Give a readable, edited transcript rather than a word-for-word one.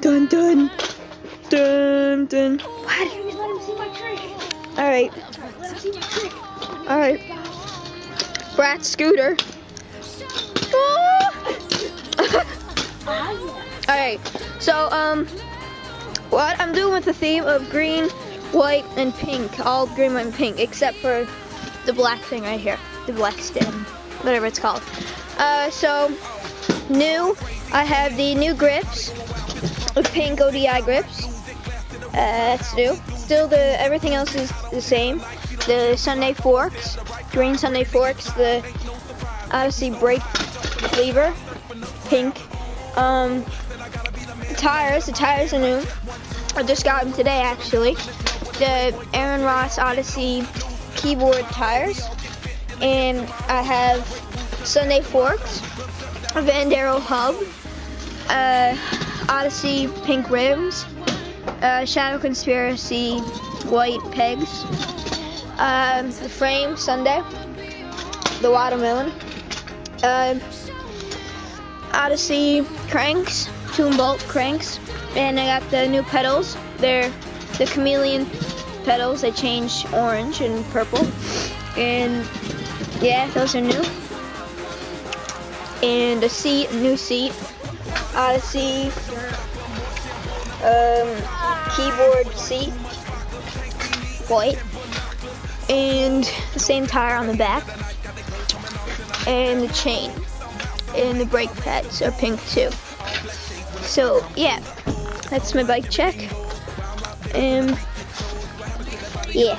Dun dun. Dun dun. What? Let him see my trick. Alright. Let him see my trick. Alright. Brat Scooter. Alright. So, what I'm doing with the theme of green, white, and pink. All green, white, and pink, except for the black thing right here. The black stem. Whatever it's called. So, new. I have the new grips. The pink ODI grips. That's new. Still, everything else is the same. The Sunday forks, green Sunday forks. The Odyssey brake lever, pink. The tires are new. I just got them today, actually. The Aaron Ross Odyssey keyboard tires, and I have Sunday forks, a Vandero hub. Odyssey pink rims, Shadow Conspiracy white pegs, the frame Sunday, the watermelon, Odyssey cranks, 2-bolt cranks, and I got the new pedals. They're the chameleon pedals. They change orange and purple, and yeah, those are new. And a seat, a new seat. Odyssey keyboard seat, white, and the same tire on the back, and the chain, and the brake pads are pink too. So yeah, that's my bike check, and yeah.